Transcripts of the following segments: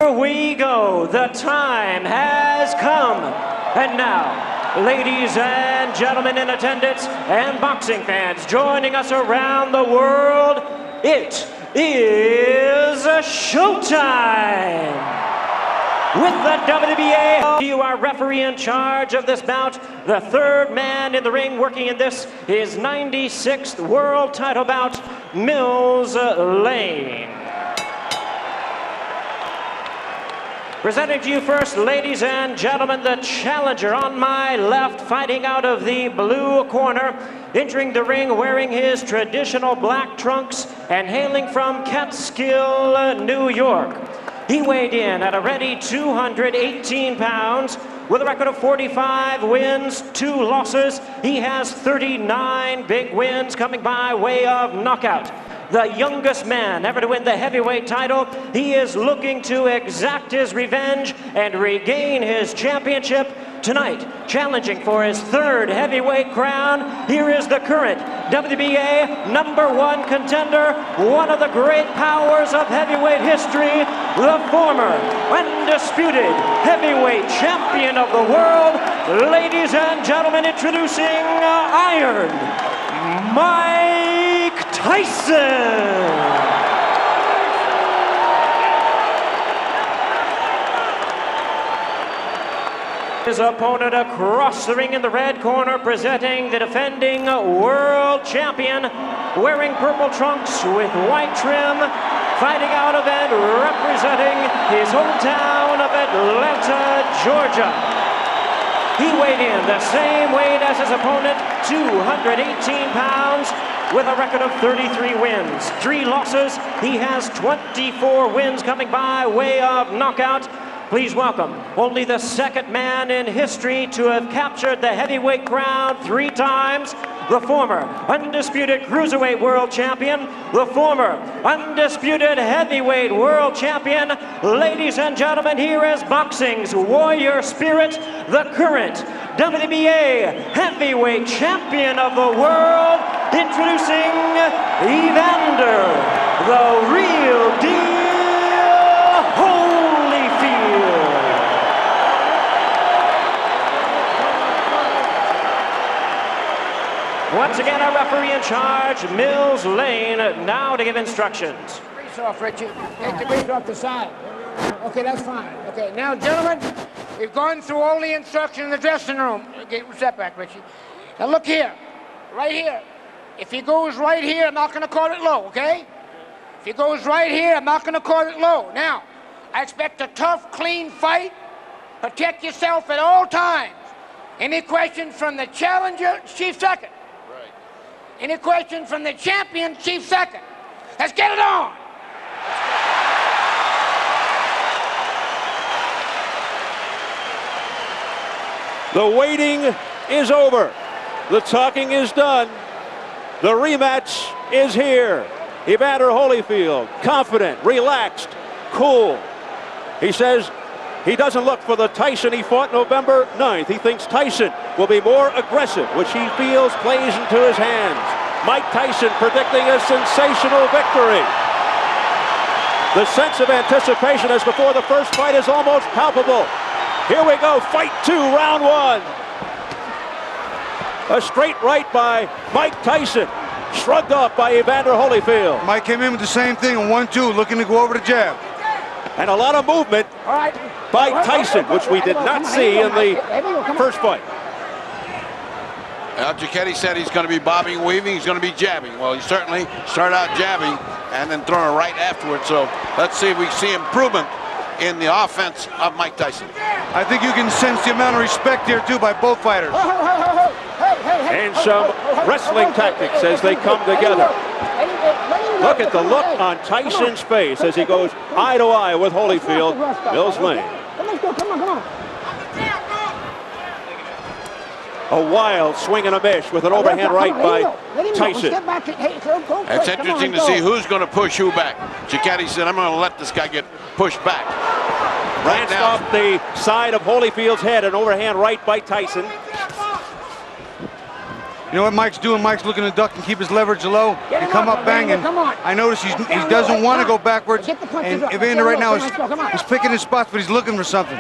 Here we go. The time has come. And now, ladies and gentlemen in attendance and boxing fans joining us around the world, it is showtime! With the WBA, you are referee in charge of this bout, the third man in the ring working in this, his 96th world title bout, Mills Lane. Presenting to you first, ladies and gentlemen, the challenger on my left, fighting out of the blue corner, entering the ring wearing his traditional black trunks and hailing from Catskill, New York. He weighed in at a ready 218 pounds with a record of 45 wins, 2 losses. He has 39 big wins coming by way of knockout. The youngest man ever to win the heavyweight title. He is looking to exact his revenge and regain his championship tonight. Challenging for his third heavyweight crown, here is the current WBA #1 contender, one of the great powers of heavyweight history, the former undisputed heavyweight champion of the world. Ladies and gentlemen, introducing Iron Mike Tyson. His opponent across the ring in the red corner, presenting the defending world champion, wearing purple trunks with white trim, fighting out of and representing his hometown of Atlanta, Georgia. He weighed in the same weight as his opponent, 218 pounds, with a record of 33 wins, 3 losses. He has 24 wins coming by way of knockout. Please welcome only the second man in history to have captured the heavyweight crown 3 times, the former undisputed cruiserweight world champion, the former undisputed heavyweight world champion. Ladies and gentlemen, here is boxing's warrior spirit, the current WBA heavyweight champion of the world, introducing Evander, the real deal, Holyfield. Once again, our referee in charge, Mills Lane, now to give instructions. Brace off, Richie. Take the brace off the side. Okay, that's fine. Okay, now, gentlemen, we've gone through all the instructions in the dressing room. Okay, step back, Richie. Now, look here. Right here. If he goes right here, I'm not going to call it low, okay? If he goes right here, I'm not going to call it low. Now, I expect a tough, clean fight. Protect yourself at all times. Any questions from the challenger, chief second. Any questions from the champion, chief second? Let's get it on! The waiting is over. The talking is done. The rematch is here. Evander Holyfield, confident, relaxed, cool. He says he doesn't look for the Tyson he fought November 9th. He thinks Tyson will be more aggressive, which he feels plays into his hands. Mike Tyson predicting a sensational victory. The sense of anticipation as before the first fight is almost palpable. Here we go, fight 2, round 1. A straight right by Mike Tyson, shrugged off by Evander Holyfield. Mike came in with the same thing, a 1-2, looking to go over the jab. And a lot of movement by Tyson, which we did not see in the first fight. Giacchetti said he's going to be bobbing, weaving, he's going to be jabbing. Well, he certainly started out jabbing and then throwing a right afterwards. So let's see if we see improvement in the offense of Mike Tyson. I think you can sense the amount of respect here, too, by both fighters. And some wrestling tactics as they come together. Look at the look on Tyson's face as he goes eye to eye with Holyfield. Mills Lane. Come on. A wild swing and a miss with an overhand right by Tyson. It's interesting to see who's going to push who back. Giacchetti said, I'm going to let this guy get pushed back. Right Glanced now, off the side of Holyfield's head, an overhand right by Tyson. You know what Mike's doing? Mike's looking to duck and keep his leverage low and come up banging. I notice he doesn't want to go backwards. And Evander right now he's picking his spots, but he's looking for something.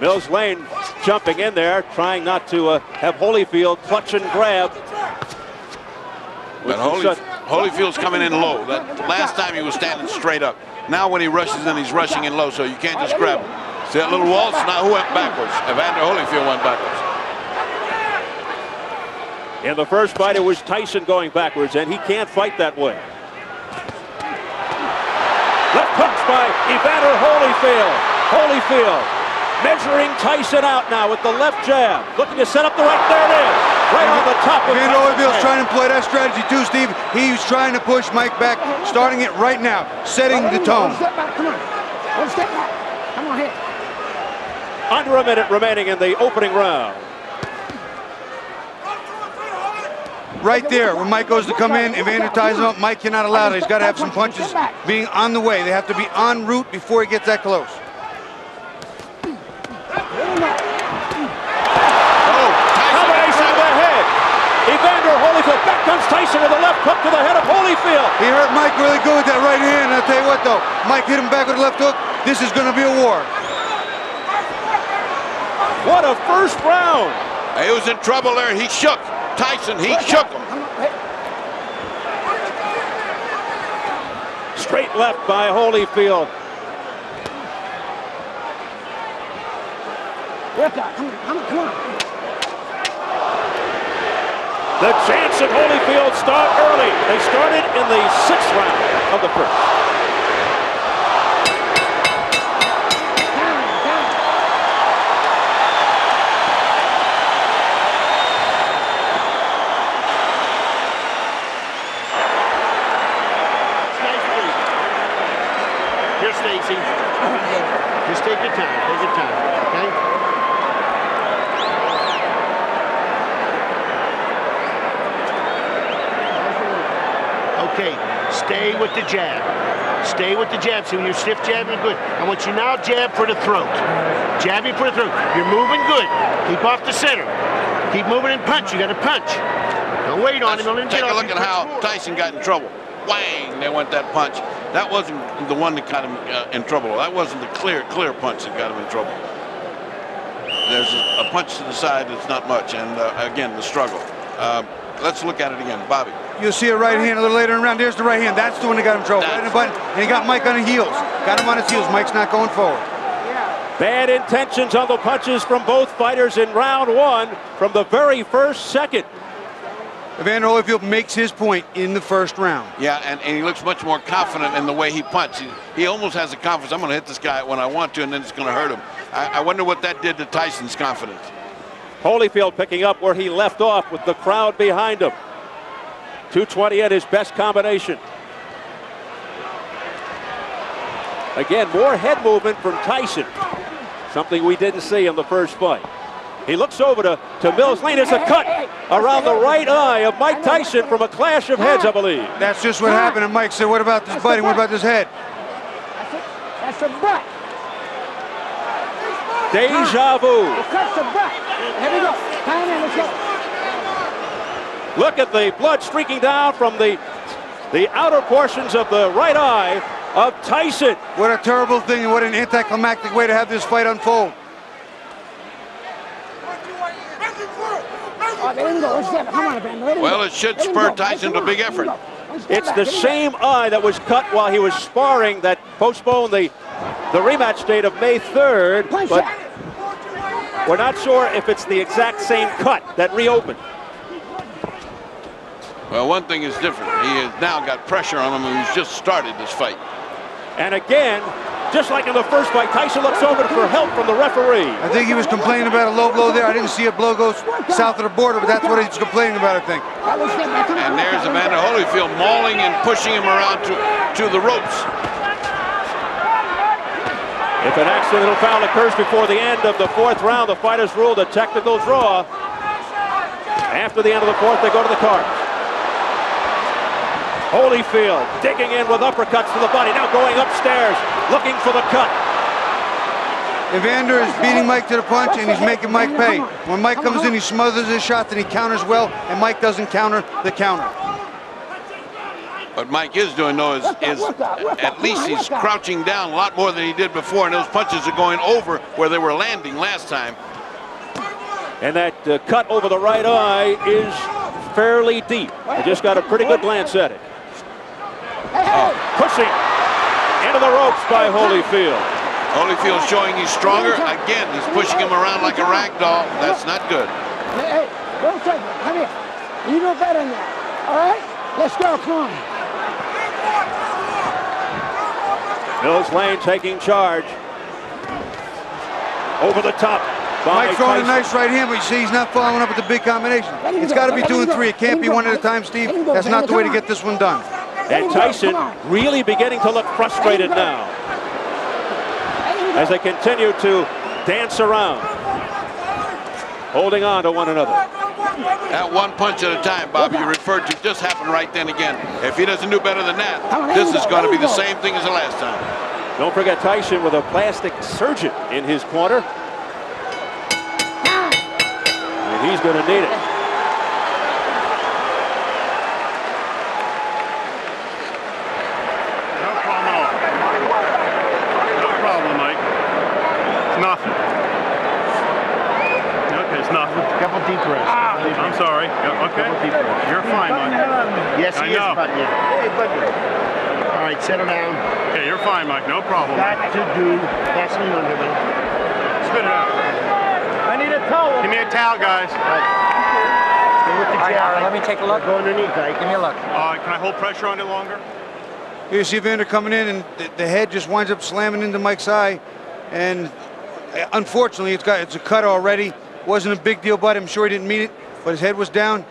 Mills Lane jumping in there, trying not to have Holyfield clutch and grab. But Holyfield's coming in low. That last time he was standing straight up. Now when he rushes in, he's rushing in low, so you can't just grab him. See that little waltz? Now who went backwards? Evander Holyfield went backwards. In the first fight, it was Tyson going backwards, and he can't fight that way. Left hooks by Evander Holyfield. Holyfield measuring Tyson out now with the left jab. Looking to set up the right. There it is. Right on the top of Evander Holyfield's trying to employ that strategy too, Steve. He's trying to push Mike back, starting it right now, setting the tone. Step back, come on. One step back. Come on here. Under a minute remaining in the opening round. Right there, when Mike goes to come in, Evander ties him up. Mike cannot allow that. He's got to have some punches being on the way. They have to be en route before he gets that close. Combination of the head. Evander Holyfield. Back comes Tyson with a left hook to the head of Holyfield. He hurt Mike really good with that right hand. I'll tell you what, though. Mike hit him back with a left hook. This is going to be a war. What a first round. He was in trouble there. He shook Tyson. He shook him. Straight left by Holyfield. Come on. The chance of Holyfield start early. They started in the 6th round of the first. Here, Stacy. Just take your time. Take your time. Okay? Okay, stay with the jab. Stay with the jab. See, when you're stiff jabbing, good. I want you now jab for the throat. Jabbing for the throat. You're moving good. Keep off the center. Keep moving and punch. You got to punch. Don't wait on him. Take a look at how Tyson got in trouble. Whang! They went that punch. That wasn't the one that got him in trouble. That wasn't the clear punch that got him in trouble. There's a punch to the side that's not much, and again, the struggle. Let's look at it again, Bobby. You'll see a right hand a little later in the round. There's the right hand. That's the one that got him trouble. Right in the button, and he got Mike on the heels. Got him on his heels. Mike's not going forward. Bad intentions on the punches from both fighters in round 1 from the very first second. Evander Holyfield makes his point in the first round. Yeah, and he looks much more confident in the way he punches. He almost has the confidence, I'm going to hit this guy when I want to, and then it's going to hurt him. I wonder what that did to Tyson's confidence. Holyfield picking up where he left off with the crowd behind him. 220 at his best combination. Again, more head movement from Tyson. Something we didn't see in the first fight. He looks over to Mills Lane. There's a cut around the right eye of Mike Tyson from a clash of heads, I believe. That's just what happened. And Mike said, what about this butting? What about this head? That's the butt. Deja vu. That's the butt. Here we go. Time in, let's go. Look at the blood streaking down from the outer portions of the right eye of Tyson. What a terrible thing and what an anticlimactic way to have this fight unfold. Well, it should spur Tyson to a big effort. It's the same eye that was cut while he was sparring that postponed the rematch date of May 3rd, but we're not sure if it's the exact same cut that reopened. Well, one thing is different. He has now got pressure on him, and he's just started this fight. And again, just like in the first fight, Tyson looks over for help from the referee. I think he was complaining about a low blow there. I didn't see a blow go south of the border, but that's what he's complaining about, I think. And there's Evander Holyfield mauling and pushing him around to the ropes. If an accidental foul occurs before the end of the 4th round, the fighters ruled a technical draw. After the end of the 4th, they go to the cards. Holyfield digging in with uppercuts to the body, now going upstairs, looking for the cut. Evander is beating Mike to the punch, and he's making Mike pay. When Mike comes in, he smothers his shots, and he counters well, and Mike doesn't counter the counter. What Mike is doing, though, is at least he's crouching down a lot more than he did before, and those punches are going over where they were landing last time. And that cut over the right eye is fairly deep. I just got a pretty good glance at it. Pushing into the ropes by Holyfield. Holyfield showing he's stronger. Again, he's pushing him around like a rag doll. That's not good. Hey, don't take it. Come here. You know better than that. All right? Let's go. Come on. Mills Lane taking charge. Over the top. Mike throwing a nice right hand, but you see he's not following up with the big combination. It's got to be 2 and 3. It can't be one at a time, Steve. That's not the way to get this one done. And Tyson really beginning to look frustrated now as they continue to dance around, holding on to one another. That one punch at a time, Bobby, you referred to, just happened right then again. If he doesn't do better than that, this is going to be the same thing as the last time. Don't forget Tyson with a plastic surgeon in his corner. And he's going to need it. No problem at all. No problem, Mike. It's nothing. Okay, it's nothing. A couple deep breaths. I'm sorry. Yeah, okay. You're fine, Mike. Yes, he is butting you. Hey, button. All right, settle down. Okay, you're fine, Mike. No problem. Got to do. Pass me on here, man. Spit it out. I need a towel. Give me a towel, guys. Stay with the jab. All right, let me take a look. Go underneath, Ike. Give me a look. Can I hold pressure on it longer? Here you see Evander coming in, and the head just winds up slamming into Mike's eye. And unfortunately, it's a cut already. Wasn't a big deal, but I'm sure he didn't mean it. But his head was down.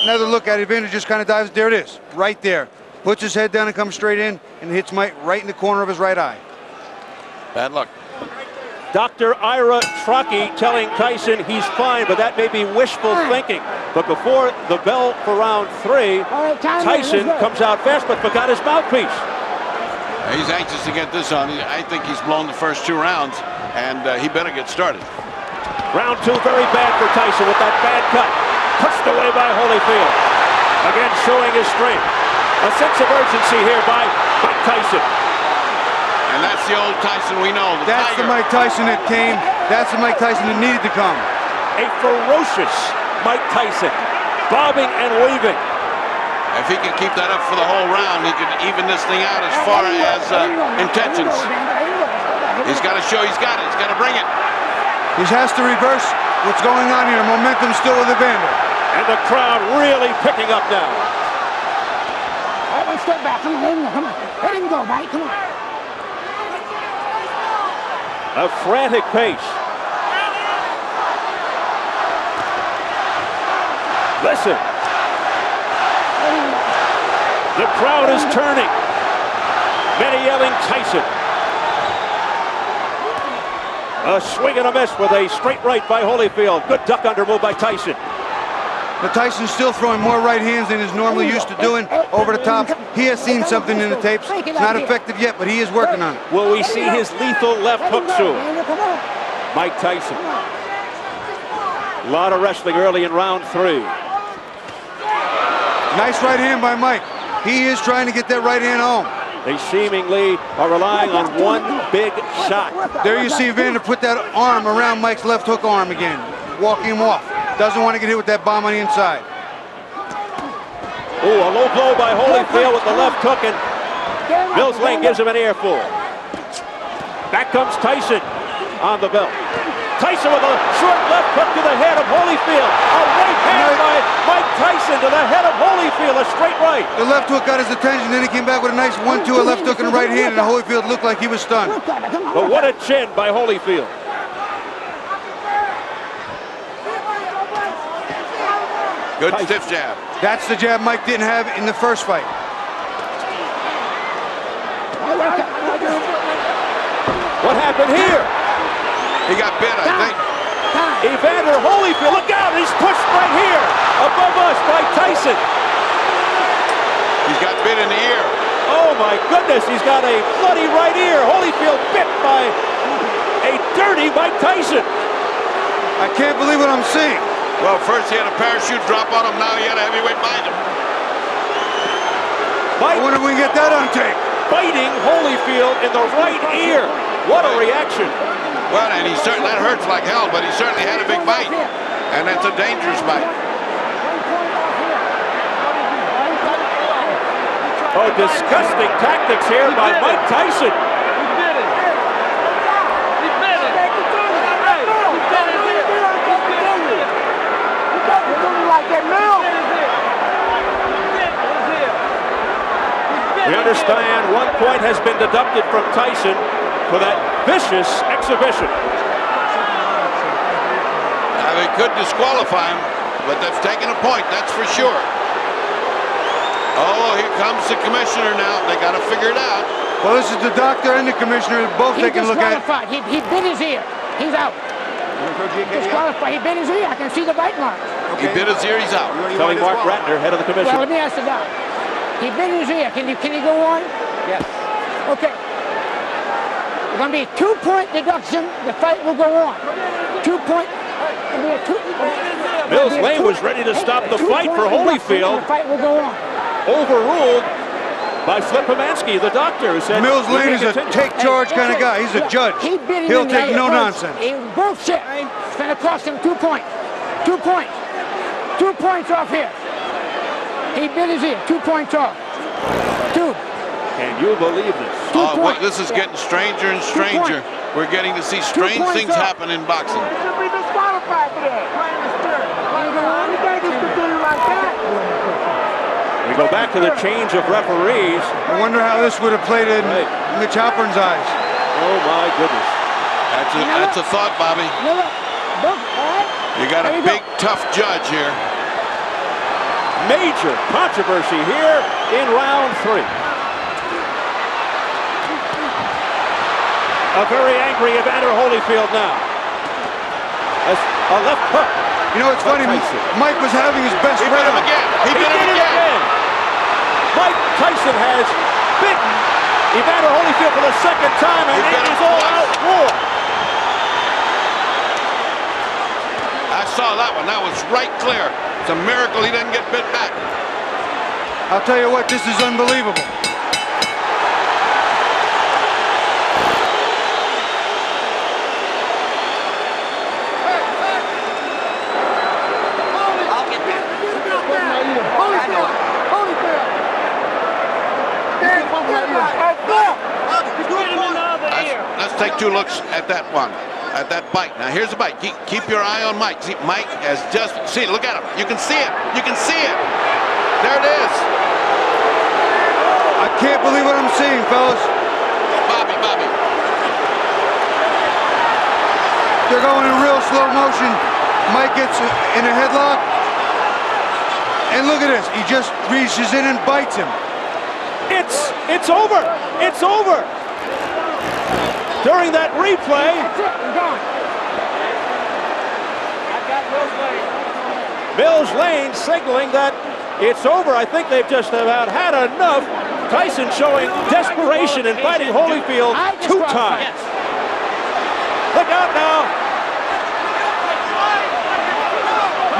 Another look at it. Evander just kind of dives. There it is, right there. Puts his head down and comes straight in, and hits Mike right in the corner of his right eye. Bad luck. Dr. Ira Truckee telling Tyson he's fine, but that may be wishful thinking. But before the bell for round 3, Tyson comes out fast, but forgot his mouthpiece. He's anxious to get this on. I think he's blown the first 2 rounds, and he better get started. Round 2 very bad for Tyson with that bad cut. Pushed away by Holyfield. Again showing his strength. A sense of urgency here by Mike Tyson. And that's the old Tyson we know. That's the Mike Tyson that came. That's the Mike Tyson that needed to come. A ferocious Mike Tyson, bobbing and weaving. If he can keep that up for the whole round, he could even this thing out as far as intentions. He's got to show he's got it. He's got to bring it. He has to reverse what's going on here. Momentum's still with Evander. And the crowd really picking up now. All right, one step back. Come on, let him go. Come on. Let him go, Mike. Come on. A frantic pace. Listen. The crowd is turning. Many yelling Tyson. A swing and a miss with a straight right by Holyfield. Good duck under move by Tyson. But Tyson's still throwing more right hands than he's normally used to doing over the top. He has seen something in the tapes. It's not effective yet, but he is working on it. Will we see his lethal left hook soon? Mike Tyson. A lot of wrestling early in round 3. Nice right hand by Mike. He is trying to get that right hand home. They seemingly are relying on one big shot. There you see Evander put that arm around Mike's left hook arm again, walking him off. Doesn't want to get hit with that bomb on the inside. Oh, a low blow by Holyfield with the left hook, and Mills Lane gives him an earful. Back comes Tyson on the belt. Tyson with a short left hook to the head of Holyfield. A right hand by Mike Tyson to the head of Holyfield, a straight right. The left hook got his attention, then he came back with a nice 1-2, a left hook and a right hand, and Holyfield looked like he was stunned. But what a chin by Holyfield. Good stiff jab. That's the jab Mike didn't have in the first fight. What happened here? He got bit, I think. Evander Holyfield, look out, he's pushed right here, above us by Tyson. He's got bit in the ear. Oh my goodness, he's got a bloody right ear. Holyfield bit by a dirty Mike Tyson. I can't believe what I'm seeing. Well, first he had a parachute drop on him. Now he had a heavyweight behind him. I wonder if we can get that on tape. Biting Holyfield in the right ear. What a reaction. Well, and he certainly, that hurts like hell, but he certainly had a big bite. And that's a dangerous bite. Oh, disgusting tactics here by Mike Tyson. We understand 1 point has been deducted from Tyson for that vicious exhibition. Now, they could disqualify him, but they've taken a point, that's for sure. Oh, here comes the commissioner now. They got to figure it out. Well, this is the doctor and the commissioner both taking a look at it. He bit his ear. He's out. Disqualified. He bit his ear. I can see the bite mark. Okay. He bit his ear. He's out. Telling Mark Ratner, head of the commission. Well, let me ask the doc. He bit his ear. Can you go on? Yes. Okay. It's going to be a 2-point deduction. The fight will go on. 2 point. Mills Lane was ready to stop the fight for Holyfield. The fight will go on. Overruled by Flip Pomansky, the doctor, who said Mills Lane is a take charge kind of guy. He's a judge. He'll take no nonsense. Bullshit. It's going to cost him 2 points. 2 points. 2 points off here. He bit his ear. 2 points off. 2. Can you believe this? Well, this is getting stranger and stranger. We're getting to see strange things happen in boxing. Should be disqualified for that. We go back to the change of referees. I wonder how this would have played in Mitch Halpern's eyes. Oh my goodness. That's a thought, Bobby. You got a big, tough judge here. Major controversy here in round 3. A very angry Evander Holyfield now. A left hook. You know, it's funny. Mike was having his best He bit him again. He bit him again. Mike Tyson has bitten Evander Holyfield for the second time, and it is all-out war. I saw that one. That was right clear. It's a miracle he didn't get bit back. I'll tell you what, this is unbelievable. Let's take 2 looks at that one, at that bite. Now here's the bite. Keep your eye on Mike. See, Mike has just, see, look at him. You can see it. You can see it. There it is. I can't believe what I'm seeing, fellas. Bobby. They're going in real slow motion. Mike gets in a headlock. And look at this. He just reaches in and bites him. It's over. It's over. During that replay, Mills Lane signaling that it's over. I think they've just about had enough. Tyson showing desperation in fighting Holyfield 2 times. Look out now.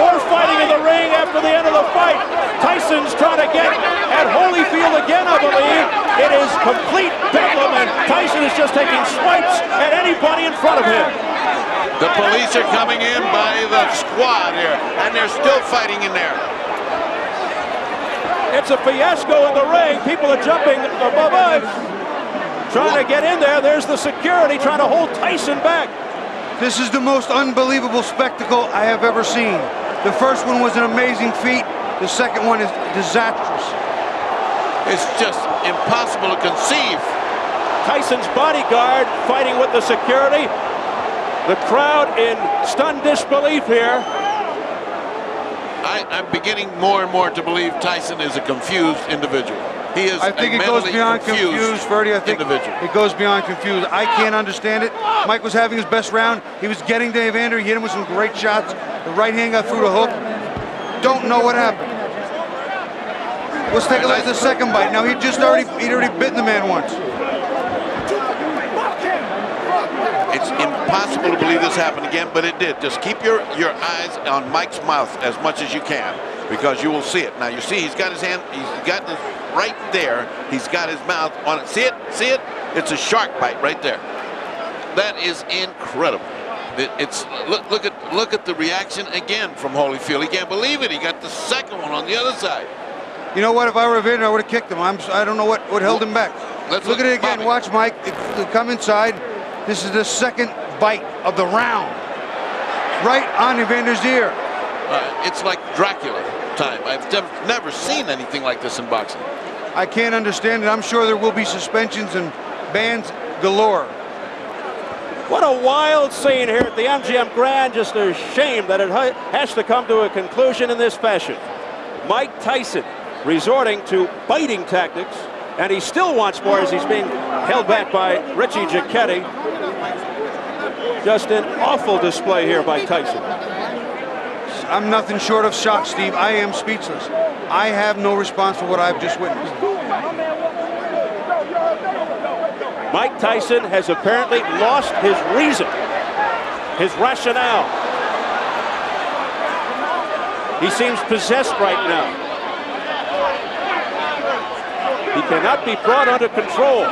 More fighting in the ring after the end of the fight. Tyson's trying to get at Holyfield again, I believe. It is complete bedlam, and Tyson is just taking swipes at anybody in front of him. The police are coming in by the squad here, and they're still fighting in there. It's a fiasco in the ring. People are jumping above us, trying to get in there. There's the security trying to hold Tyson back. This is the most unbelievable spectacle I have ever seen. The first one was an amazing feat. The second one is disastrous. It's just impossible to conceive. Tyson's bodyguard fighting with the security. The crowd in stunned disbelief here. I'm beginning more and more to believe Tyson is a confused individual. He is. I think it goes beyond confused, Ferdy. I think it goes beyond confused. I can't understand it. Mike was having his best round. He was getting to Evander. He hit him with some great shots. The right hand got through the hook. Don't know what happened. Let's take a look at the second bite. Now he'd already bitten the man once. It's impossible to believe this happened again, but it did. Just keep your eyes on Mike's mouth as much as you can, because you will see it. Now you see he's got his hand, he's got this right there. He's got his mouth on it. See it? See it? It's a shark bite right there. That is incredible. It's look at the reaction again from Holyfield. He can't believe it. He got the second one on the other side. You know what? If I were Evander, I would have kicked him. I don't know what held him back. Let's look at it again. Bobby. Watch Mike. Come inside. This is the second bite of the round. Right on Evander's ear. It's like Dracula time. I've never seen anything like this in boxing. I can't understand it. I'm sure there will be suspensions and bans galore. What a wild scene here at the MGM Grand. Just a shame that it has to come to a conclusion in this fashion. Mike Tyson resorting to biting tactics, and he still wants more as he's being held back by Richie Giacchetti. Just an awful display here by Tyson. I'm nothing short of shocked, Steve. I am speechless. I have no response for what I've just witnessed. Mike Tyson has apparently lost his reason, his rationale. He seems possessed right now. He cannot be brought under control.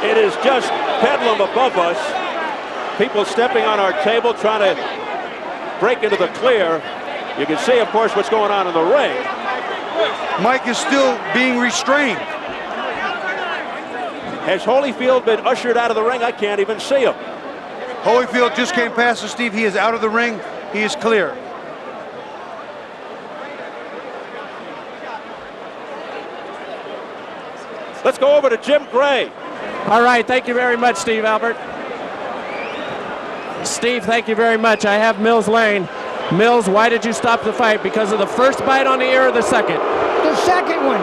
It is just bedlam above us. People stepping on our table, trying to break into the clear. You can see, of course, what's going on in the ring. Mike is still being restrained. Has Holyfield been ushered out of the ring? I can't even see him. Holyfield just came past us, Steve. He is out of the ring. He is clear. Let's go over to Jim Gray. All right, thank you very much, Steve Albert. Steve, thank you very much. I have Mills Lane. Mills, why did you stop the fight? Because of the first bite on the ear or the second? The second one.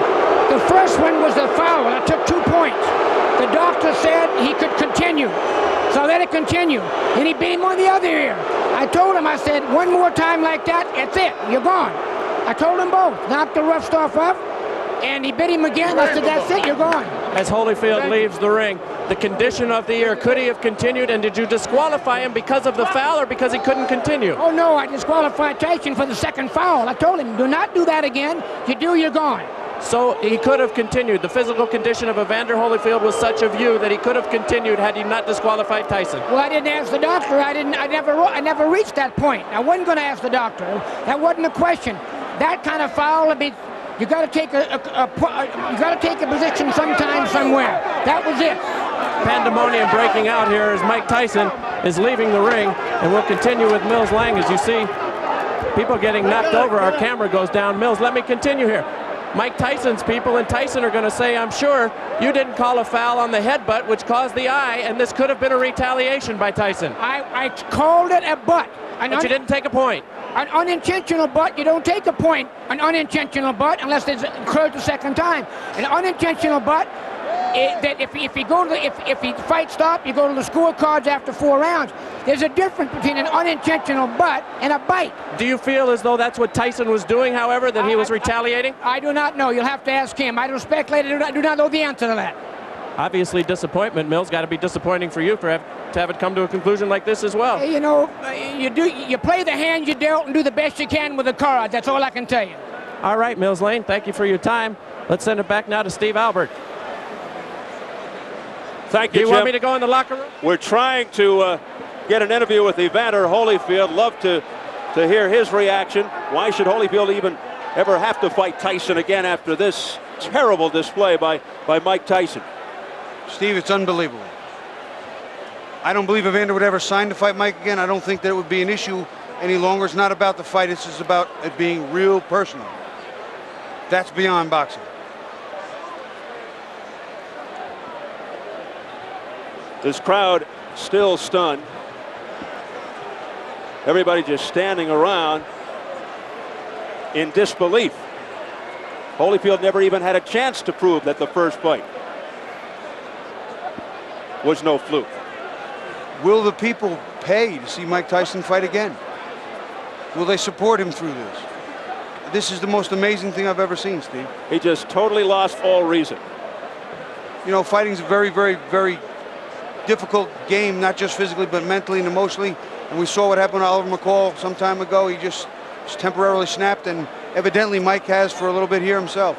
The first one was a foul. I took 2 points. The doctor said he could continue. So let it continue. And he beat him on the other ear. I told him, I said, one more time like that, that's it. You're gone. I told them both. Knocked the rough stuff up. And he bit him again. I said, that's it, you're gone. As Holyfield leaves the ring, the condition of the ear, could he have continued? And did you disqualify him because of the foul or because he couldn't continue? Oh, no, I disqualified Tyson for the second foul. I told him, do not do that again. If you do, you're gone. So he could have continued. The physical condition of Evander Holyfield was such a view that he could have continued had he not disqualified Tyson. Well, I didn't ask the doctor. I never reached that point. I wasn't going to ask the doctor. That wasn't a question. That kind of foul, I mean, you got to take a position sometime, somewhere. That was it. Pandemonium breaking out here as Mike Tyson is leaving the ring, and we'll continue with Mills Lang. As you see, people getting knocked over. Our camera goes down. Mills, let me continue here. Mike Tyson's people and Tyson are going to say, I'm sure you didn't call a foul on the headbutt, which caused the eye, and this could have been a retaliation by Tyson. I called it a butt. But you didn't take a point. An unintentional butt, you don't take a point. An unintentional butt, unless it's occurred the second time. An unintentional butt, that if he fight stop, you go to the scorecards after 4 rounds. There's a difference between an unintentional butt and a bite. Do you feel as though that's what Tyson was doing, however, that he was retaliating? I do not know. You'll have to ask him. I don't speculate. I do not know the answer to that. Obviously, disappointment. Mills, got to be disappointing for you to have it come to a conclusion like this as well. You know, you play the hand you dealt and do the best you can with the cards. That's all I can tell you. All right, Mills Lane, thank you for your time. Let's send it back now to Steve Albert. Thank you, Do you Jim. want me to go in the locker room? We're trying to get an interview with Evander Holyfield. Love to hear his reaction. Why should Holyfield even ever have to fight Tyson again after this terrible display by Mike Tyson? Steve, it's unbelievable. I don't believe Evander would ever sign to fight Mike again. I don't think that it would be an issue any longer. It's not about the fight. It's just about it being real personal. That's beyond boxing. This crowd still stunned. Everybody just standing around in disbelief. Holyfield never even had a chance to prove that the first fight was no fluke. will the people pay to see Mike Tyson fight again? Will they support him through this? This is the most amazing thing I've ever seen, Steve. He just totally lost all reason. You know, fighting's a very, very, very difficult game, not just physically, but mentally and emotionally. And we saw what happened to Oliver McCall some time ago. He just temporarily snapped, and evidently Mike has for a little bit here himself.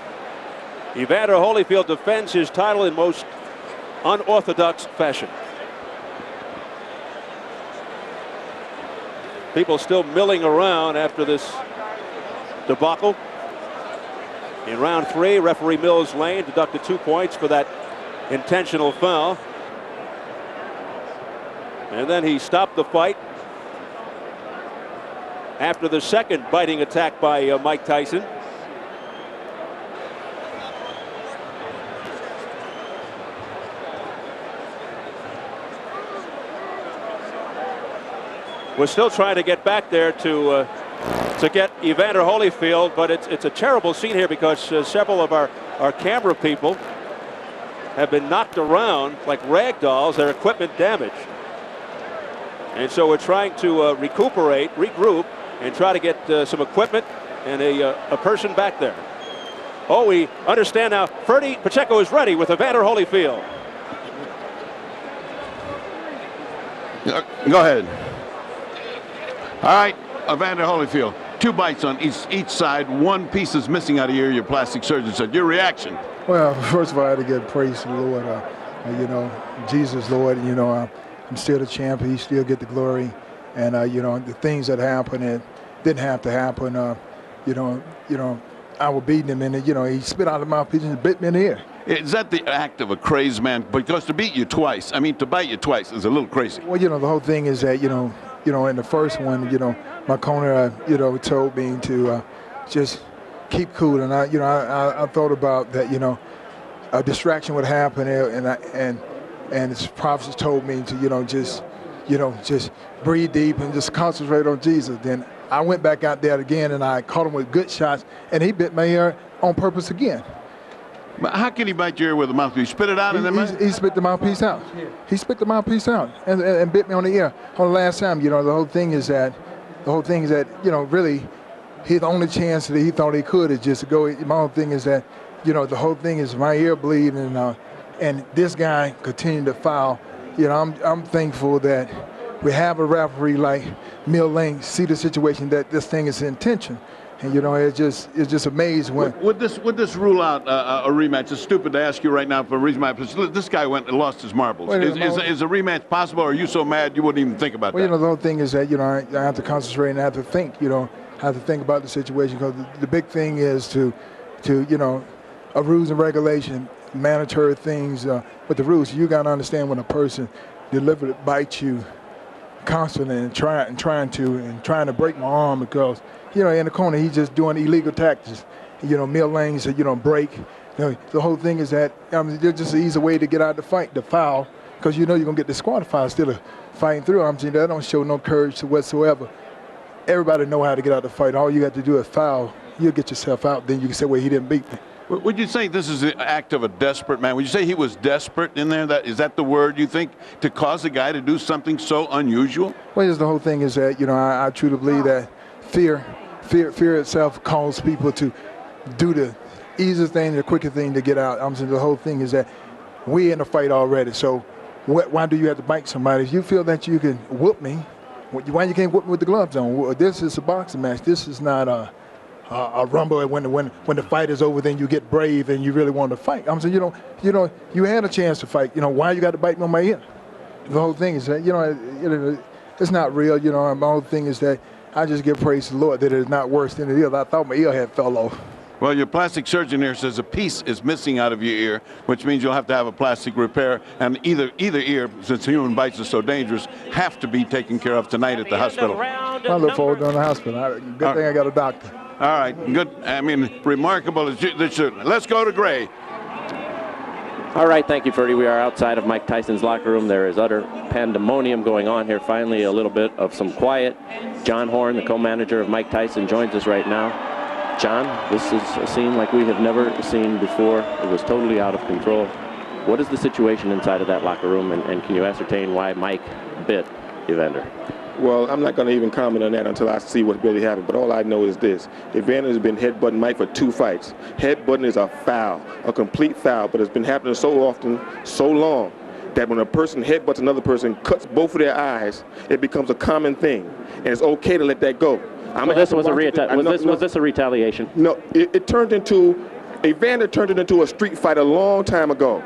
Evander Holyfield defends his title in most unorthodox fashion. People still milling around after this debacle. In round 3, referee Mills Lane deducted 2 points for that intentional foul. And then he stopped the fight after the second biting attack by Mike Tyson. We're still trying to get back there to get Evander Holyfield, but it's a terrible scene here because several of our camera people have been knocked around like rag dolls, their equipment damaged. And so we're trying to recuperate, regroup, and try to get some equipment and a person back there. Oh, we understand now. Ferdy Pacheco is ready with Evander Holyfield. Go ahead. All right, Evander Holyfield. 2 bites on each side. 1 piece is missing out of your ear, your plastic surgeon said. Your reaction? Well, first of all, I had to give praise to the Lord. You know, Jesus, Lord, you know, I'm still the champ. He still get the glory. And, you know, the things that happened, it didn't have to happen. You know, I was beating him, and, you know, he spit out of my mouthpiece and bit me in the ear. Is that the act of a crazed man? Because to beat you twice, I mean, to bite you twice is a little crazy. Well, you know, the whole thing is that, you know, in the first one, you know, my corner, you know, told me to just keep cool. And I thought about that, you know, a distraction would happen, and his prophets told me to, just breathe deep and just concentrate on Jesus. Then I went back out there again, and I caught him with good shots, and he bit my ear on purpose again. But how can he bite your ear with a mouthpiece? Spit it out in the mouth? He spit the mouthpiece out. He spit the mouthpiece out and bit me on the ear. On the last time, you know, the whole thing is that, you know, really, the only chance that he thought he could is just to go. My whole thing is that, you know, the whole thing is my ear bleeding, and this guy continued to foul. You know, I'm thankful that we have a referee like Mill Lane see the situation that this thing is intention. And, you know, it's just amazing when. Would this rule out a rematch? It's stupid to ask you right now for a reason. This guy went and lost his marbles. Is a rematch possible, or are you so mad you wouldn't even think about that? Well, you know, the whole thing is that, you know, I have to concentrate and I have to think, you know, have to think about the situation, because the big thing is to you know, a rules and regulation, mandatory things with the rules. You got to understand when a person deliberately bites you constantly and trying to break my arm, because, you know, in the corner he's just doing illegal tactics. You know, Mill Lane said, you know, break. You know, the whole thing is that there's just an easy way to get out of the fight, the foul, because you know you're gonna get disqualified instead of fighting through. I'm saying that don't show no courage whatsoever. Everybody know how to get out of the fight. All you got to do is foul. You'll get yourself out. Then you can say, well, he didn't beat me. Would you say this is an act of a desperate man? Would you say he was desperate in there? Is that the word you think, to cause a guy to do something so unusual? Well, the whole thing is that, you know, I truly believe that fear itself calls people to do the easiest thing, the quickest thing to get out. I'm saying the whole thing is that we're in a fight already. So why do you have to bite somebody? If you feel that you can whoop me, why you can't whoop me with the gloves on? This is a boxing match. This is not a rumble. When the fight is over, then you get brave and you really want to fight. I'm saying, you had a chance to fight. You know, why you got to bite me on my ear? The whole thing is that, you know, it's not real. You know, my whole thing is that I just give praise to the Lord that it's not worse than it is. I thought my ear had fell off. Well, your plastic surgeon here says a piece is missing out of your ear, which means you'll have to have a plastic repair, and either ear, since human bites are so dangerous, have to be taken care of tonight at the hospital. I look forward to the hospital. Good thing I got a doctor. All right, good. I mean, remarkable. Let's go to Gray. All right, thank you, Ferdy. We are outside of Mike Tyson's locker room. There is utter pandemonium going on here. Finally, a little bit of some quiet. John Horn, the co-manager of Mike Tyson, joins us right now. John, this is a scene like we have never seen before. It was totally out of control. What is the situation inside of that locker room, and can you ascertain why Mike bit Evander? Well, I'm not going to even comment on that until I see what really happened. But all I know is this. Evander has been headbutting Mike for 2 fights. Headbutting is a foul, a complete foul, but it's been happening so often, so long, that when a person headbutts another person, cuts both of their eyes, it becomes a common thing. And it's okay to let that go. So this was was this a retaliation? No, it turned into, Evander turned it into a street fight a long time ago.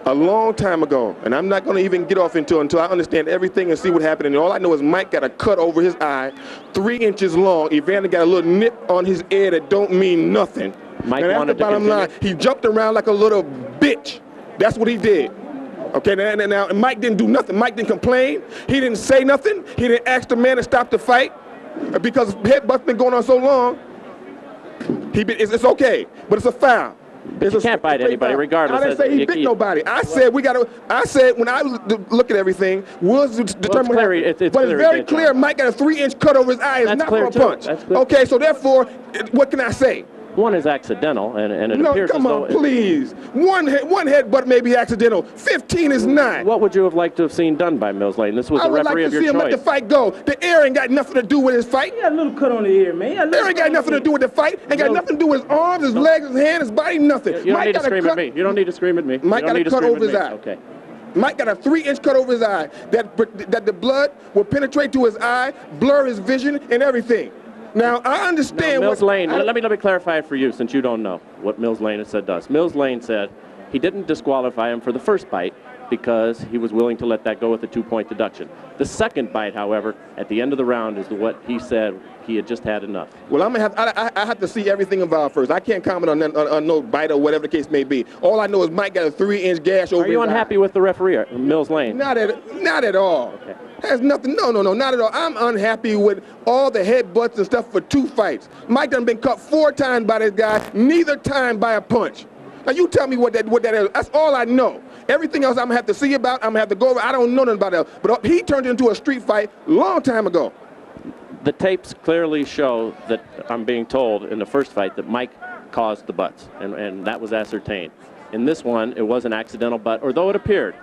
A long time ago, and I'm not going to even get off until I understand everything and see what happened. And all I know is Mike got a cut over his eye, 3 inches long. Evander got a little nip on his ear that don't mean nothing. Mike and that's the bottom line. He jumped around like a little bitch. That's what he did. Okay, now Mike didn't do nothing. Mike didn't complain. He didn't say nothing. He didn't ask the man to stop the fight because headbutt's been going on so long. It's okay, but it's a foul. You can't bite anybody, regardless. I didn't say he bit nobody. I said I said when I look at everything, Will's determined. But it's very clear. Mike got a 3-inch cut over his eye. It's not for a punch. Okay, so therefore, what can I say? One is accidental, and it appears come on, please. One headbutt may be accidental. 15 is not. What would you have liked to have seen done by Mills Lane? This was the referee of your choice. I would like to see him let the fight go. The ear ain't got nothing to do with his fight. He got a little cut on the ear, man. There ain't got nothing to do with the fight. Ain't got nothing to do with his arms, his legs, his hands, his body, nothing. You don't need to scream at me. You don't need to scream at me. Mike got a cut over his eye. Okay. Mike got a 3-inch cut over his eye that the blood will penetrate to his eye, blur his vision, and everything. Now, I understand Mills Lane, let me clarify it for you, since you don't know what Mills Lane has said does. Mills Lane said he didn't disqualify him for the first bite because he was willing to let that go with a 2-point deduction. The second bite, however, at the end of the round is what he said he had just had enough. Well, I have to see everything involved first. I can't comment on no bite or whatever the case may be. All I know is Mike got a 3-inch gash over his eye. Are you unhappy with the referee, Mills Lane? Not at all. Okay. Has nothing. No, not at all. I'm unhappy with all the headbutts and stuff for 2 fights. Mike done been cut 4 times by this guy, neither time by a punch. Now you tell me what that is. That's all I know. Everything else I'm gonna have to see about. I'm gonna have to go over. I don't know nothing about that. But he turned it into a street fight long time ago. The tapes clearly show that I'm being told in the first fight that Mike caused the butts, and that was ascertained. In this one, it was an accidental butt, although it appeared.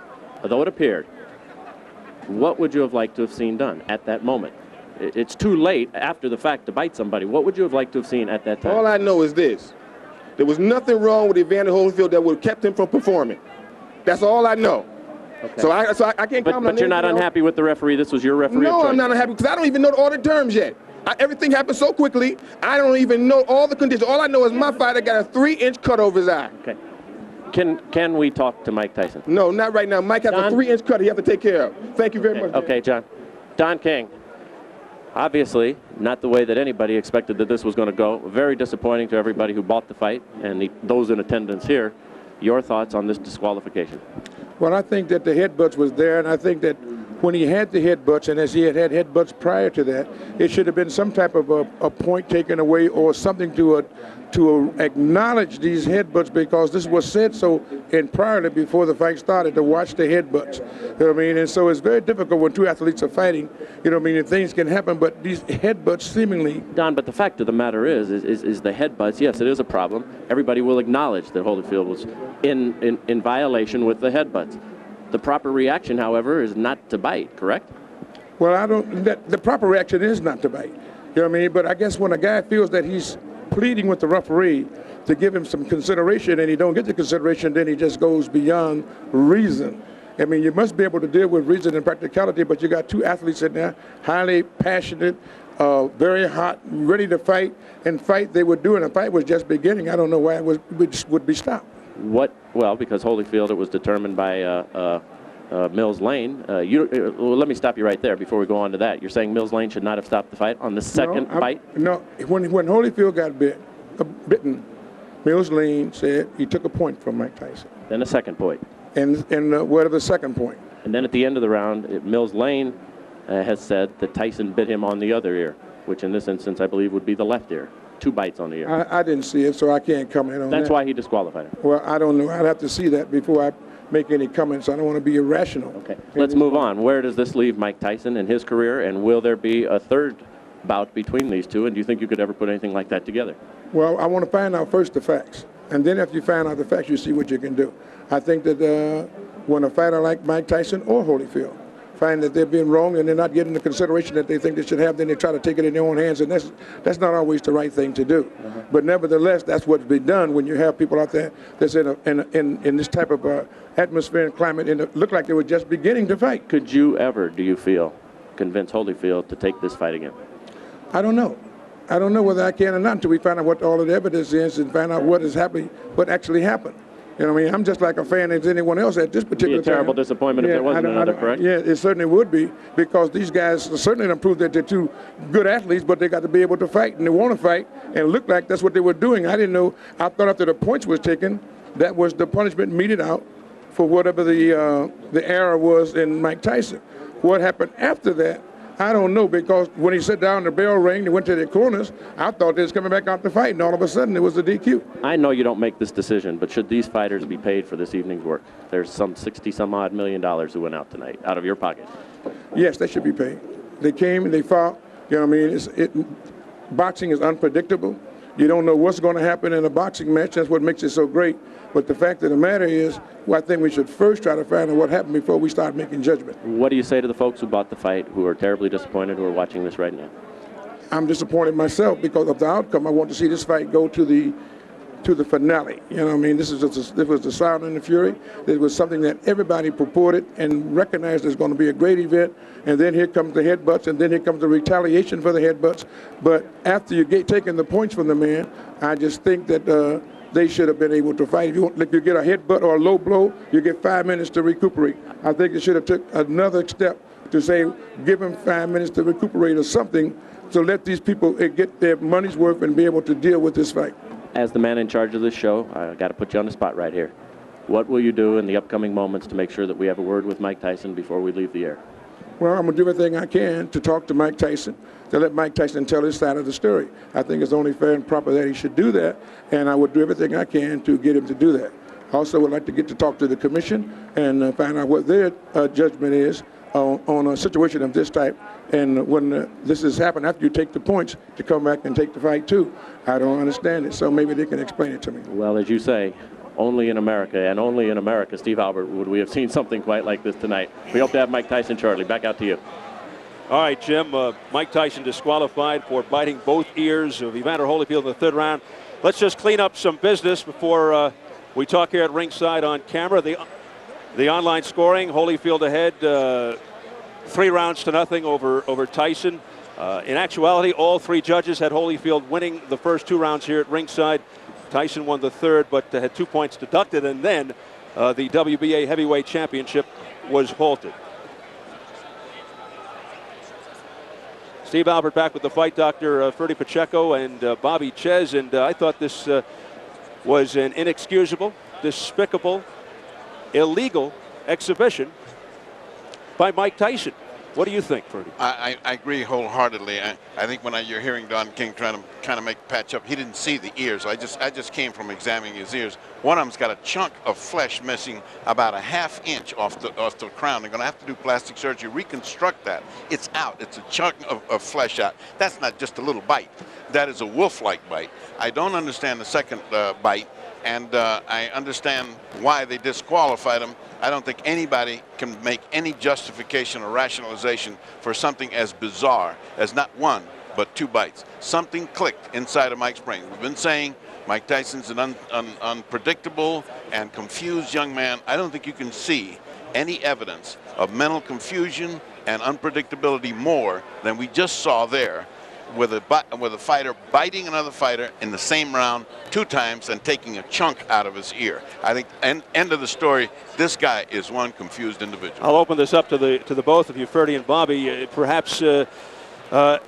What would you have liked to have seen done at that moment? It's too late after the fact to bite somebody. What would you have liked to have seen at that time? All I know is this. There was nothing wrong with Evander Holyfield that would have kept him from performing. That's all I know. Okay. So I can't comment on But you're not unhappy with the referee? This was your referee? No, I'm not unhappy because I don't even know all the terms yet. Everything happened so quickly, I don't even know all the conditions. All I know is my fighter got a 3-inch cut over his eye. Okay. Can we talk to Mike Tyson? No, not right now. Mike has a 3-inch cut he has to take care of. Thank you very much. Okay, John. Don King. Obviously, not the way that anybody expected that this was going to go. Very disappointing to everybody who bought the fight and those in attendance here. Your thoughts on this disqualification? Well, I think that the headbutts was there, and I think that when he had the headbutts, and as he had headbutts prior to that, it should have been some type of a point taken away or something to acknowledge these headbutts, because this was said so priorly before the fight started, to watch the headbutts. You know what I mean? And so it's very difficult when 2 athletes are fighting. You know what I mean? And things can happen, but these headbutts seemingly... Don, but the fact of the matter is the headbutts, yes, it is a problem. Everybody will acknowledge that Holyfield was in violation with the headbutts. The proper reaction, however, is not to bite, correct? Well, the proper reaction is not to bite. You know what I mean? But I guess when a guy feels that he's pleading with the referee to give him some consideration and he don't get the consideration, then he just goes beyond reason. I mean, you must be able to deal with reason and practicality, but you got 2 athletes in there, highly passionate, very hot, ready to fight, and fight they were doing. The fight was just beginning. I don't know why it would be stopped. Well, because Holyfield, it was determined by Mills Lane. Let me stop you right there before we go on to that. You're saying Mills Lane should not have stopped the fight on the second bite? No, when Holyfield got bitten, Mills Lane said he took a point from Mike Tyson. Then a second point. And what are the second point? And then at the end of the round, Mills Lane has said that Tyson bit him on the other ear, which in this instance I believe would be the left ear. 2 bites on the ear. I didn't see it, so I can't comment on that. That's why he disqualified him. Well, I don't know. I'd have to see that before I make any comments. I don't want to be irrational. Okay, let's move on. Where does this leave Mike Tyson in his career, and will there be a third bout between these two, and do you think you could ever put anything like that together? Well, I want to find out first the facts. And then after you find out the facts, you see what you can do. I think that when a fighter like Mike Tyson or Holyfield find that they're being wrong and they're not getting the consideration that they think they should have, then they try to take it in their own hands, and that's not always the right thing to do. But nevertheless, that's what's been done when you have people out there that's in this type of atmosphere and climate, and it looked like they were just beginning to fight. Could you ever, do you feel, convince Holyfield to take this fight again? I don't know. I don't know whether I can or not until we find out what all of the evidence is and find out what is happening, what actually happened. You know what I mean? I'm just like a fan as anyone else at this particular time. It'd be a terrible disappointment if there wasn't another, correct? Yeah, it certainly would be, because these guys certainly don't prove that they're two good athletes, but they got to be able to fight, and they want to fight, and it looked like that's what they were doing. I didn't know. I thought after the points was taken, that was the punishment meted out for whatever the error was in Mike Tyson. What happened after that, I don't know, because when he sat down, the bell rang, they went to their corners, I thought they was coming back out to fight, and all of a sudden it was a DQ. I know you don't make this decision, but should these fighters be paid for this evening's work? There's some $60-some-odd million who went out tonight, out of your pocket. Yes, they should be paid. They came and they fought. You know what I mean? Boxing is unpredictable. You don't know what's going to happen in a boxing match. That's what makes it so great. But the fact of the matter is, I think we should first try to find out what happened before we start making judgment. What do you say to the folks who bought the fight, who are terribly disappointed, who are watching this right now? I'm disappointed myself because of the outcome. I want to see this fight go to the finale. You know what I mean? This was the Sound and the Fury. It was something that everybody purported and recognized as going to be a great event. And then here comes the headbutts, and then here comes the retaliation for the headbutts. But after you get taking the points from the man, I just think that they should have been able to fight. If you get a headbutt or a low blow, you get 5 minutes to recuperate. I think they should have took another step to say, give them 5 minutes to recuperate or something, to let these people get their money's worth and be able to deal with this fight. As the man in charge of this show, I got to put you on the spot right here. What will you do in the upcoming moments to make sure that we have a word with Mike Tyson before we leave the air? Well, I'm going to do everything I can to talk to Mike Tyson, to let Mike Tyson tell his side of the story. I think it's only fair and proper that he should do that, and I would do everything I can to get him to do that. Also, would like to get to talk to the commission and find out what their judgment is on a situation of this type. And when this has happened, after you take the points, to come back and take the fight too. I don't understand it, so maybe they can explain it to me. Well, as you say, only in America, and only in America, Steve Albert, would we have seen something quite like this tonight. We hope to have Mike Tyson shortly. Back out to you. All right, Jim. Mike Tyson disqualified for biting both ears of Evander Holyfield in the third round. Let's just clean up some business before we talk here at ringside on camera. The online scoring, Holyfield ahead 3-0 over Tyson. In actuality, all three judges had Holyfield winning the first 2 rounds here at ringside. Tyson won the third, but had 2 points deducted, and then the WBA heavyweight championship was halted. Steve Albert back with the fight doctor, Ferdy Pacheco and Bobby Ches, and I thought this was an inexcusable, despicable, illegal exhibition by Mike Tyson. What do you think, Ferdy? I agree wholeheartedly. I think when you're hearing Don King trying to kind of make patch up, he didn't see the ears. I just came from examining his ears. One of them's got a chunk of flesh missing about a ½ inch off the crown. They're going to have to do plastic surgery, reconstruct that. It's out. It's a chunk of flesh out. That's not just a little bite. That is a wolf-like bite. I don't understand the second bite, and I understand why they disqualified him. I don't think anybody can make any justification or rationalization for something as bizarre as not 1, but 2 bites. Something clicked inside of Mike's brain. We've been saying Mike Tyson's an unpredictable and confused young man. I don't think you can see any evidence of mental confusion and unpredictability more than we just saw there, with a fighter biting another fighter in the same round 2 times and taking a chunk out of his ear. I think, end of the story, this guy is one confused individual. I'll open this up to the both of you, Ferdy and Bobby. Perhaps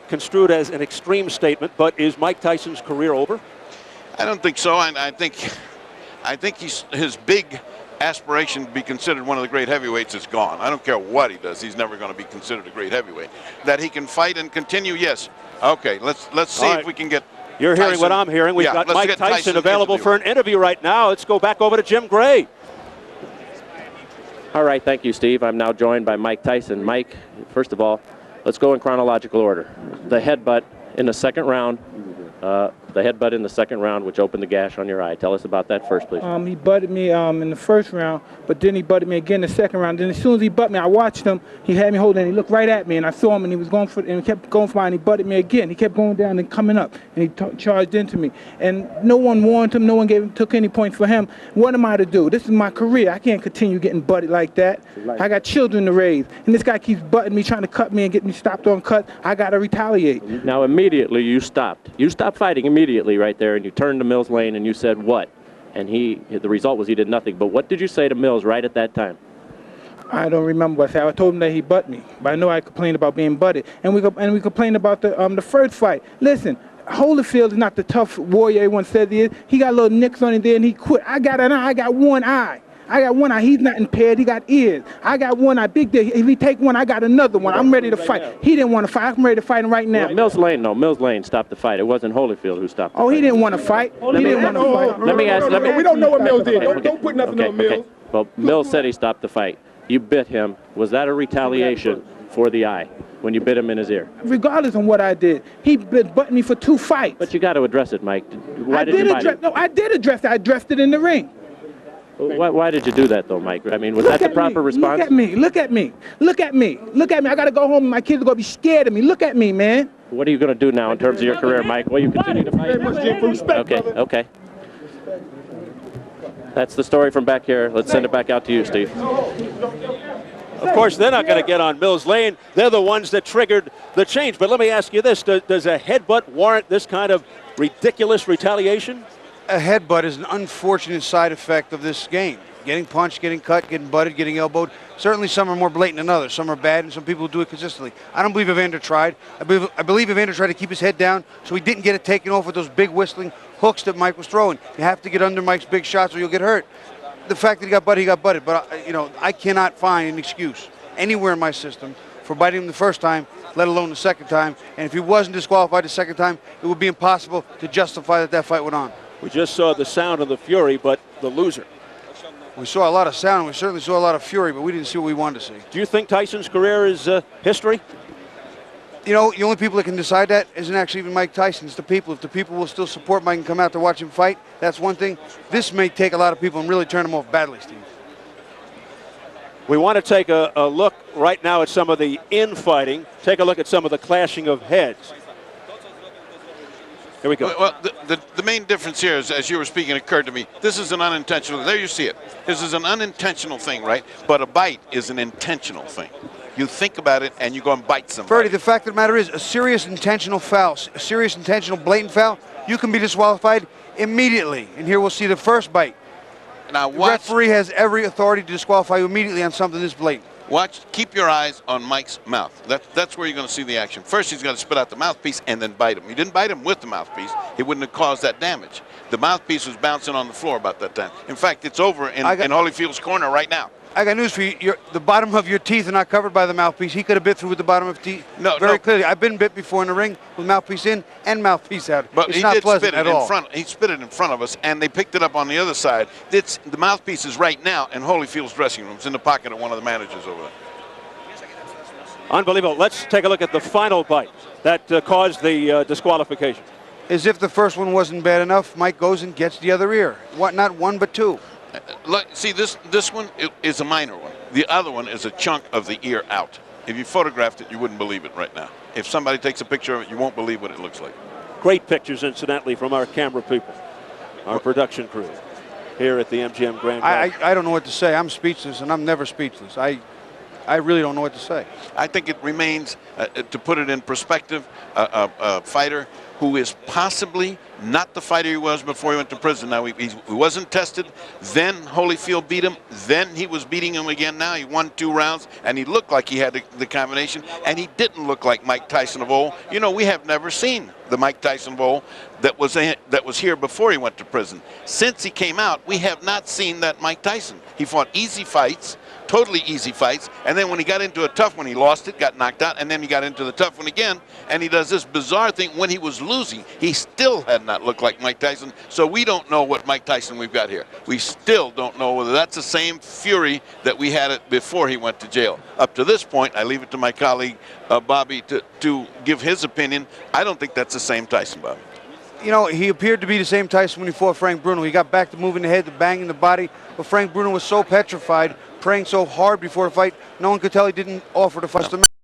construed as an extreme statement, but is Mike Tyson's career over? I don't think so. I think his big aspiration to be considered one of the great heavyweights is gone. I don't care what he does. He's never going to be considered a great heavyweight. That he can fight and continue, yes. Okay, let's see if we can get You're Tyson. Hearing what I'm hearing. We've got Mike Tyson available for an interview right now. Let's go back over to Jim Gray. All right, thank you, Steve. I'm now joined by Mike Tyson. Mike, first of all, let's go in chronological order. The headbutt in the second round the headbutt in the second round, which opened the gash on your eye. Tell us about that first, please. He butted me in the first round, but then he butted me again the second round. Then as soon as he butted me, I watched him. He had me holding, and he looked right at me, and I saw him, and he was going for, and he kept going for mine. He butted me again. He kept going down and coming up, and he charged into me. And no one warned him. No one took any points for him. What am I to do? This is my career. I can't continue getting butted like that. I got children to raise, and this guy keeps butting me, trying to cut me and get me stopped on cut. I got to retaliate. Now, immediately you stopped. You stopped fighting immediately right there, and you turned to Mills Lane and you said what? And the result was he did nothing. But what did you say to Mills right at that time? I don't remember what I said. I told him that he butt me, but I know I complained about being butted. And we complained about the first fight. Listen, Holyfield is not the tough warrior everyone says he is. He got little nicks on him there and he quit. I got an eye. I got one eye. I got one eye. He's not impaired. He got ears. I got one eye. Big deal. If he take one, I got another one. I'm ready to fight. He didn't want to fight. I'm ready to fight him right now. Well, Mills Lane, no. Mills Lane stopped the fight. It wasn't Holyfield who stopped the fight. Oh, he didn't want to fight. He didn't want to fight. Let me ask. We don't know what Mills did. Don't put nothing on Mills. Okay. Well, Mills said he stopped the fight. You bit him. Was that a retaliation for the eye when you bit him in his ear? Regardless of what I did, he butted me for 2 fights. But you got to address it, Mike. Why did you bite him? No, I did address it. I addressed it in the ring. Why did you do that, though, Mike? I mean, was that the proper response? Look at me. Look at me. Look at me. Look at me. I got to go home and my kids are going to be scared of me. Look at me, man. What are you going to do now in terms of your career, Mike? Will you continue to fight? Okay. That's the story from back here. Let's send it back out to you, Steve. Of course, they're not going to get on Mills Lane. They're the ones that triggered the change. But let me ask you this. Does a headbutt warrant this kind of ridiculous retaliation? A headbutt is an unfortunate side effect of this game. Getting punched, getting cut, getting butted, getting elbowed. Certainly some are more blatant than others. Some are bad, and some people do it consistently. I don't believe Evander tried. I believe Evander tried to keep his head down so he didn't get it taken off with those big whistling hooks that Mike was throwing. You have to get under Mike's big shots or you'll get hurt. The fact that he got butted. But, I cannot find an excuse anywhere in my system for biting him the first time, let alone the second time. And if he wasn't disqualified the second time, it would be impossible to justify that fight went on. We just saw the sound of the fury, but the loser. We saw a lot of sound. We certainly saw a lot of fury, but we didn't see what we wanted to see. Do you think Tyson's career is history? The only people that can decide that isn't actually even Mike Tyson. It's the people. If the people will still support Mike and come out to watch him fight, that's one thing. This may take a lot of people and really turn them off badly, Steve. We want to take a look right now at some of the infighting. Take a look at some of the clashing of heads. Here we go. Well, the main difference here is, as you were speaking, occurred to me. This is an unintentional. There you see it. This is an unintentional thing, right? But a bite is an intentional thing. You think about it and you go and bite somebody. Ferdy, the fact of the matter is, a serious intentional foul, a serious intentional blatant foul, you can be disqualified immediately. And here we'll see the first bite. Now the referee has every authority to disqualify you immediately on something this blatant. Watch, keep your eyes on Mike's mouth. That's where you're going to see the action. First, he's going to spit out the mouthpiece and then bite him. He didn't bite him with the mouthpiece. He wouldn't have caused that damage. The mouthpiece was bouncing on the floor about that time. In fact, it's over in Holyfield's corner right now. I got news for you. The bottom of your teeth are not covered by the mouthpiece. He could have bit through with the bottom of his teeth very clearly. I've been bit before in the ring with mouthpiece in and mouthpiece out. But it's he not did pleasant spit it at all. in front. He spit it in front of us, and they picked it up on the other side. The mouthpiece is right now in Holyfield's dressing room. It's in the pocket of one of the managers over there. Unbelievable. Let's take a look at the final bite that caused the disqualification. As if the first one wasn't bad enough, Mike goes and gets the other ear. What? Not one, but two. Look, see, this one is a minor one. The other one is a chunk of the ear out. If you photographed it, you wouldn't believe it right now. If somebody takes a picture of it, you won't believe what it looks like. Great pictures, incidentally, from our camera people, our production crew here at the MGM Grand Prix. I don't know what to say. I'm speechless, and I'm never speechless. I really don't know what to say. I think it remains, to put it in perspective, a fighter who is possibly not the fighter he was before he went to prison. Now, he wasn't tested. Then Holyfield beat him. Then he was beating him again. Now he won 2 rounds, and he looked like he had the combination, and he didn't look like Mike Tyson of old. You know, we have never seen the Mike Tyson of old that was here before he went to prison. Since he came out, we have not seen that Mike Tyson. He fought easy fights, totally easy fights, and then when he got into a tough one, he lost it, got knocked out, and then he got into the tough one again, and he does this bizarre thing. When he was losing, he still had not looked like Mike Tyson, so we don't know what Mike Tyson we've got here. We still don't know whether that's the same fury that we had it before he went to jail. Up to this point, I leave it to my colleague Bobby to give his opinion. I don't think that's the same Tyson, Bobby. you know, he appeared to be the same Tyson when he fought Frank Bruno. He got back to moving the head, to banging the body, but Frank Bruno was so petrified, praying so hard before the fight, no one could tell he didn't offer to fight him.